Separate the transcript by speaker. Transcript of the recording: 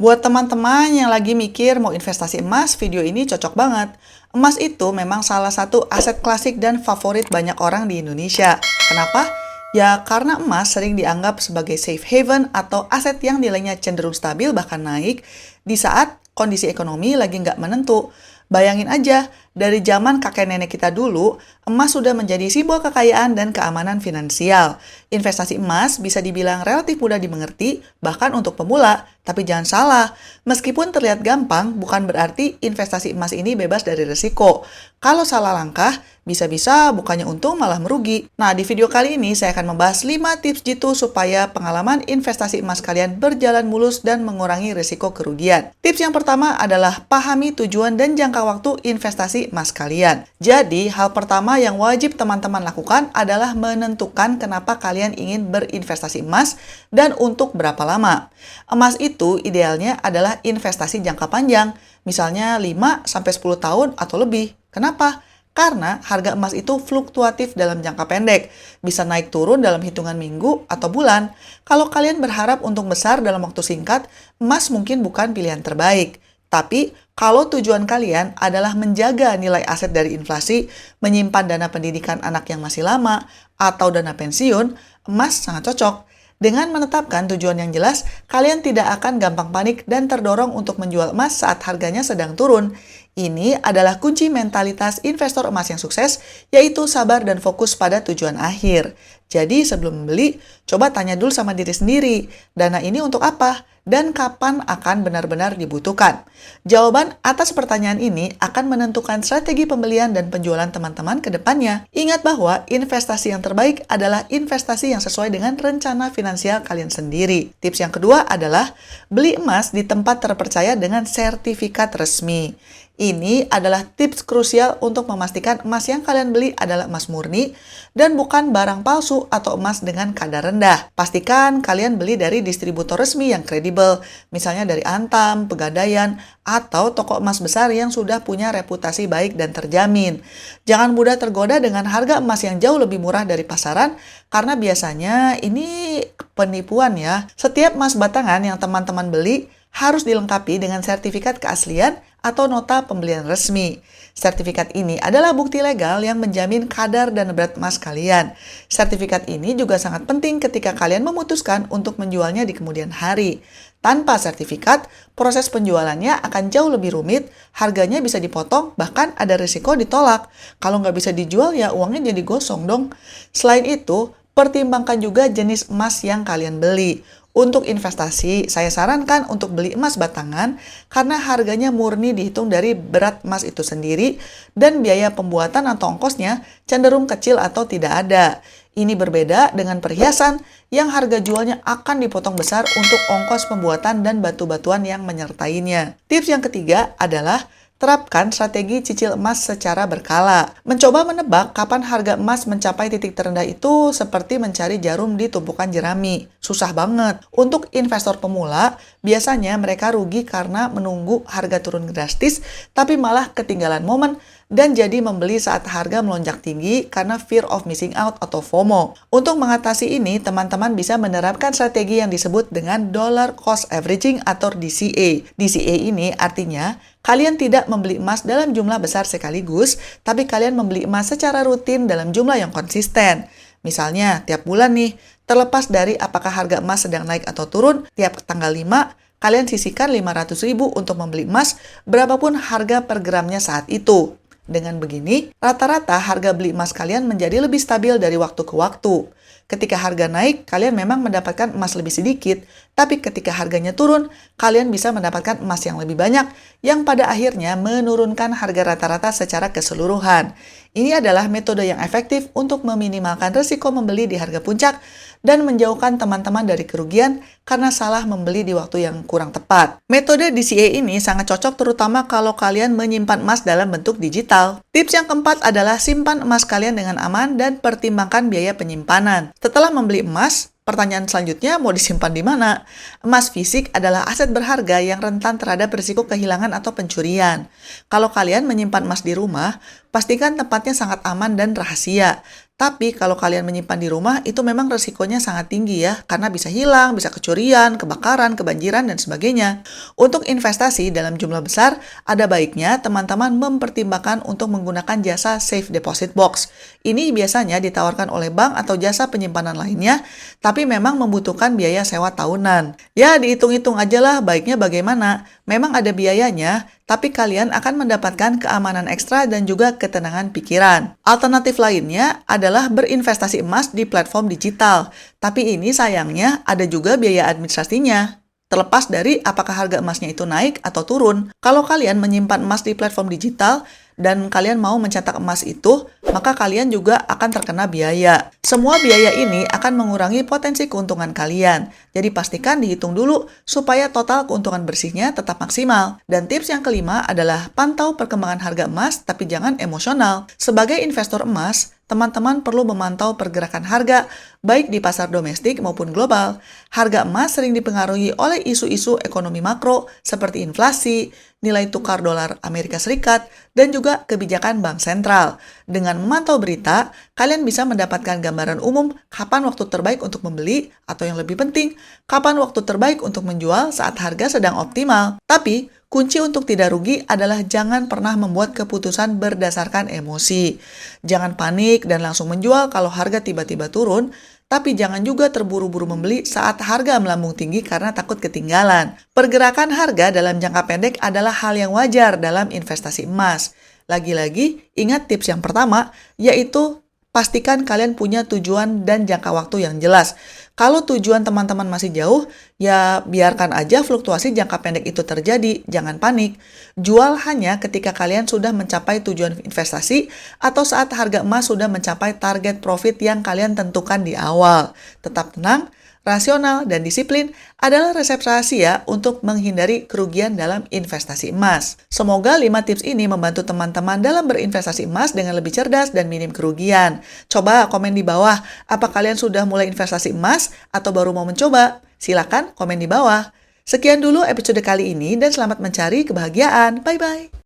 Speaker 1: Buat teman-teman yang lagi mikir mau investasi emas, video ini cocok banget. Emas itu memang salah satu aset klasik dan favorit banyak orang di Indonesia. Kenapa? Ya karena emas sering dianggap sebagai safe haven atau aset yang nilainya cenderung stabil bahkan naik di saat kondisi ekonomi lagi nggak menentu. Bayangin aja, dari zaman kakek nenek kita dulu, emas sudah menjadi simbol kekayaan dan keamanan finansial. Investasi emas bisa dibilang relatif mudah dimengerti, bahkan untuk pemula. Tapi jangan salah, meskipun terlihat gampang, bukan berarti investasi emas ini bebas dari risiko. Kalau salah langkah, bisa-bisa bukannya untung malah merugi. Nah, di video kali ini saya akan membahas 5 tips jitu supaya pengalaman investasi emas kalian berjalan mulus dan mengurangi risiko kerugian. Tips yang pertama adalah pahami tujuan dan jangka waktu investasi emas kalian. Jadi, hal pertama yang wajib teman-teman lakukan adalah menentukan kenapa kalian ingin berinvestasi emas dan untuk berapa lama. Emas itu idealnya adalah investasi jangka panjang, misalnya 5-10 tahun atau lebih. Kenapa? Karena harga emas itu fluktuatif dalam jangka pendek, bisa naik turun dalam hitungan minggu atau bulan. Kalau kalian berharap untung besar dalam waktu singkat, emas mungkin bukan pilihan terbaik. Tapi, kalau tujuan kalian adalah menjaga nilai aset dari inflasi, menyimpan dana pendidikan anak yang masih lama, atau dana pensiun, emas sangat cocok. Dengan menetapkan tujuan yang jelas, kalian tidak akan gampang panik dan terdorong untuk menjual emas saat harganya sedang turun. Ini adalah kunci mentalitas investor emas yang sukses, yaitu sabar dan fokus pada tujuan akhir. Jadi sebelum membeli, coba tanya dulu sama diri sendiri, dana ini untuk apa? Dan kapan akan benar-benar dibutuhkan? Jawaban atas pertanyaan ini akan menentukan strategi pembelian dan penjualan teman-teman ke depannya. Ingat bahwa investasi yang terbaik adalah investasi yang sesuai dengan rencana finansial kalian sendiri. Tips yang kedua adalah beli emas di tempat terpercaya dengan sertifikat resmi. Ini adalah tips krusial untuk memastikan emas yang kalian beli adalah emas murni dan bukan barang palsu atau emas dengan kadar rendah. Pastikan kalian beli dari distributor resmi yang kredibel, misalnya dari Antam, Pegadaian, atau toko emas besar yang sudah punya reputasi baik dan terjamin. Jangan mudah tergoda dengan harga emas yang jauh lebih murah dari pasaran, karena biasanya ini penipuan ya. Setiap emas batangan yang teman-teman beli harus dilengkapi dengan sertifikat keaslian atau nota pembelian resmi. Sertifikat ini adalah bukti legal yang menjamin kadar dan berat emas kalian. Sertifikat ini juga sangat penting ketika kalian memutuskan untuk menjualnya di kemudian hari. Tanpa sertifikat, proses penjualannya akan jauh lebih rumit, harganya bisa dipotong, bahkan ada risiko ditolak. Kalau nggak bisa dijual ya uangnya jadi gosong dong. Selain itu, pertimbangkan juga jenis emas yang kalian beli. Untuk investasi, saya sarankan untuk beli emas batangan karena harganya murni dihitung dari berat emas itu sendiri dan biaya pembuatan atau ongkosnya cenderung kecil atau tidak ada. Ini berbeda dengan perhiasan yang harga jualnya akan dipotong besar untuk ongkos pembuatan dan batu-batuan yang menyertainya. Tips yang ketiga adalah terapkan strategi cicil emas secara berkala. Mencoba menebak kapan harga emas mencapai titik terendah itu seperti mencari jarum di tumpukan jerami. Susah banget. Untuk investor pemula, biasanya mereka rugi karena menunggu harga turun drastis, tapi malah ketinggalan momen dan jadi membeli saat harga melonjak tinggi karena fear of missing out atau FOMO. Untuk mengatasi ini, teman-teman bisa menerapkan strategi yang disebut dengan dollar cost averaging atau DCA. DCA ini artinya kalian tidak membeli emas dalam jumlah besar sekaligus, tapi kalian membeli emas secara rutin dalam jumlah yang konsisten. Misalnya, tiap bulan nih, terlepas dari apakah harga emas sedang naik atau turun, tiap tanggal 5, kalian sisihkan 500.000 untuk membeli emas berapapun harga per gramnya saat itu. Dengan begini, rata-rata harga beli emas kalian menjadi lebih stabil dari waktu ke waktu. Ketika harga naik, kalian memang mendapatkan emas lebih sedikit, tapi ketika harganya turun, kalian bisa mendapatkan emas yang lebih banyak, yang pada akhirnya menurunkan harga rata-rata secara keseluruhan. Ini adalah metode yang efektif untuk meminimalkan risiko membeli di harga puncak dan menjauhkan teman-teman dari kerugian karena salah membeli di waktu yang kurang tepat. Metode DCA ini sangat cocok terutama kalau kalian menyimpan emas dalam bentuk digital. Tips yang keempat adalah simpan emas kalian dengan aman dan pertimbangkan biaya penyimpanan. Setelah membeli emas, pertanyaan selanjutnya, mau disimpan di mana? Emas fisik adalah aset berharga yang rentan terhadap risiko kehilangan atau pencurian. Kalau kalian menyimpan emas di rumah, pastikan tempatnya sangat aman dan rahasia. Tapi kalau kalian menyimpan di rumah, itu memang resikonya sangat tinggi ya, karena bisa hilang, bisa kecurian, kebakaran, kebanjiran, dan sebagainya. Untuk investasi dalam jumlah besar, ada baiknya teman-teman mempertimbangkan untuk menggunakan jasa safe deposit box. Ini biasanya ditawarkan oleh bank atau jasa penyimpanan lainnya, tapi memang membutuhkan biaya sewa tahunan. Ya, dihitung-hitung aja lah baiknya bagaimana. Memang ada biayanya, tapi kalian akan mendapatkan keamanan ekstra dan juga ketenangan pikiran. Alternatif lainnya adalah berinvestasi emas di platform digital. Tapi ini sayangnya ada juga biaya administrasinya. Terlepas dari apakah harga emasnya itu naik atau turun, kalau kalian menyimpan emas di platform digital dan kalian mau mencetak emas itu, maka kalian juga akan terkena biaya. Semua biaya ini akan mengurangi potensi keuntungan kalian. Jadi pastikan dihitung dulu supaya total keuntungan bersihnya tetap maksimal. Dan tips yang kelima adalah pantau perkembangan harga emas tapi jangan emosional. Sebagai investor emas, teman-teman perlu memantau pergerakan harga baik di pasar domestik maupun global. Harga emas sering dipengaruhi oleh isu-isu ekonomi makro seperti inflasi, nilai tukar dolar Amerika Serikat, dan juga kebijakan bank sentral. Dengan memantau berita, kalian bisa mendapatkan gambaran umum kapan waktu terbaik untuk membeli, atau yang lebih penting, kapan waktu terbaik untuk menjual saat harga sedang optimal. Tapi, kunci untuk tidak rugi adalah jangan pernah membuat keputusan berdasarkan emosi. Jangan panik dan langsung menjual kalau harga tiba-tiba turun, tapi jangan juga terburu-buru membeli saat harga melambung tinggi karena takut ketinggalan. Pergerakan harga dalam jangka pendek adalah hal yang wajar dalam investasi emas. Lagi-lagi, ingat tips yang pertama, yaitu pastikan kalian punya tujuan dan jangka waktu yang jelas. Kalau tujuan teman-teman masih jauh, ya biarkan aja fluktuasi jangka pendek itu terjadi, jangan panik. Jual hanya ketika kalian sudah mencapai tujuan investasi atau saat harga emas sudah mencapai target profit yang kalian tentukan di awal. Tetap tenang, rasional, dan disiplin adalah resep rahasia untuk menghindari kerugian dalam investasi emas. Semoga 5 tips ini membantu teman-teman dalam berinvestasi emas dengan lebih cerdas dan minim kerugian. Coba komen di bawah, apa kalian sudah mulai investasi emas atau baru mau mencoba? Silakan komen di bawah. Sekian dulu episode kali ini dan selamat mencari kebahagiaan. Bye-bye.